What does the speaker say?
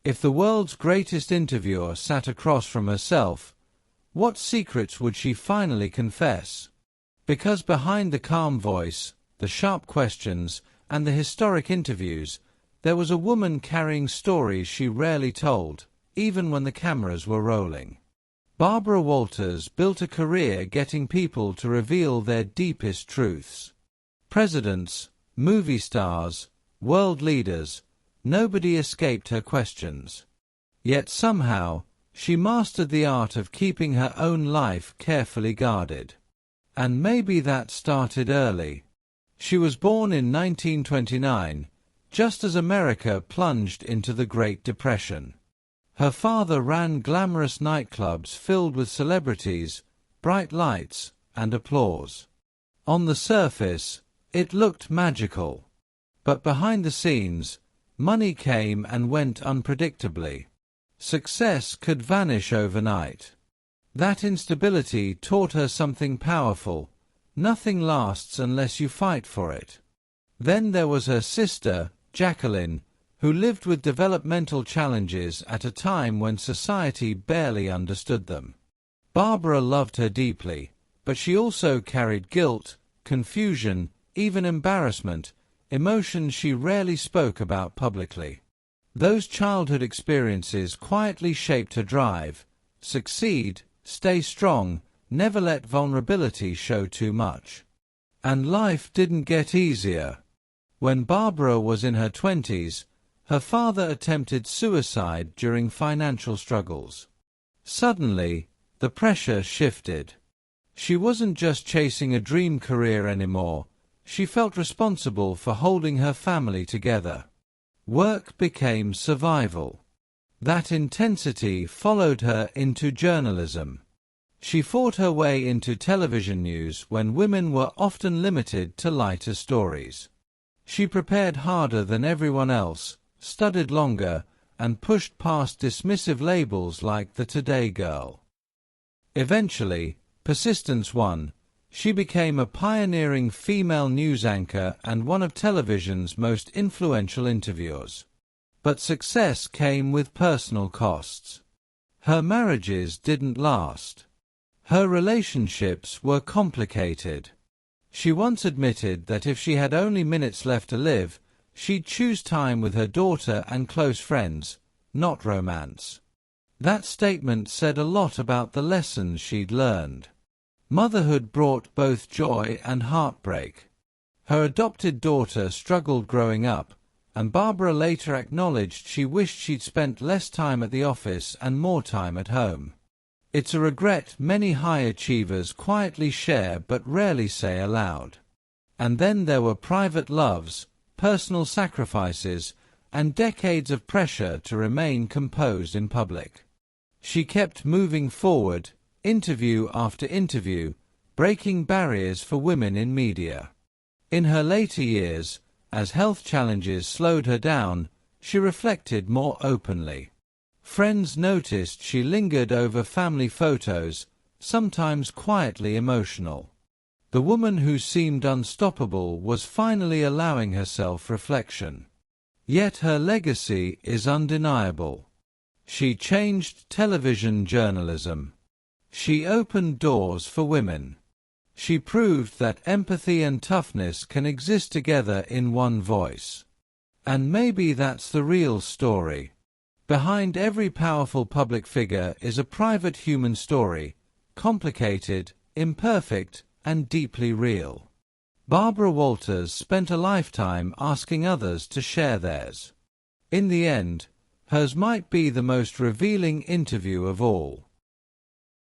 If the world's greatest interviewer sat across from herself, what secrets would she finally confess? Because behind the calm voice, the sharp questions, and the historic interviews, there was a woman carrying stories she rarely told, even when the cameras were rolling. Barbara Walters built a career getting people to reveal their deepest truths. Presidents, movie stars, world leaders, nobody escaped her questions. Yet somehow, she mastered the art of keeping her own life carefully guarded. And maybe that started early. She was born in 1929, just as America plunged into the Great Depression. Her father ran glamorous nightclubs filled with celebrities, bright lights, and applause. On the surface, it looked magical. But behind the scenes, money came and went unpredictably. Success could vanish overnight. That instability taught her something powerful. Nothing lasts unless you fight for it. Then there was her sister, Jacqueline, who lived with developmental challenges at a time when society barely understood them. Barbara loved her deeply, but she also carried guilt, confusion, even embarrassment, emotions she rarely spoke about publicly. Those childhood experiences quietly shaped her drive: succeed, stay strong, never let vulnerability show too much. And life didn't get easier. When Barbara was in her 20s, her father attempted suicide during financial struggles. Suddenly, the pressure shifted. She wasn't just chasing a dream career anymore. She felt responsible for holding her family together. Work became survival. That intensity followed her into journalism. She fought her way into television news when women were often limited to lighter stories. She prepared harder than everyone else, studied longer, and pushed past dismissive labels like the Today Girl. Eventually, persistence won. She became a pioneering female news anchor and one of television's most influential interviewers. But success came with personal costs. Her marriages didn't last. Her relationships were complicated. She once admitted that if she had only minutes left to live, she'd choose time with her daughter and close friends, not romance. That statement said a lot about the lessons she'd learned. Motherhood brought both joy and heartbreak. Her adopted daughter struggled growing up, and Barbara later acknowledged she wished she'd spent less time at the office and more time at home. It's a regret many high achievers quietly share but rarely say aloud. And then there were private loves, personal sacrifices, and decades of pressure to remain composed in public. She kept moving forward, interview after interview, breaking barriers for women in media. In her later years, as health challenges slowed her down, she reflected more openly. Friends noticed she lingered over family photos, sometimes quietly emotional. The woman who seemed unstoppable was finally allowing herself reflection. Yet her legacy is undeniable. She changed television journalism. She opened doors for women. She proved that empathy and toughness can exist together in one voice. And maybe that's the real story. Behind every powerful public figure is a private human story, complicated, imperfect, and deeply real. Barbara Walters spent a lifetime asking others to share theirs. In the end, hers might be the most revealing interview of all.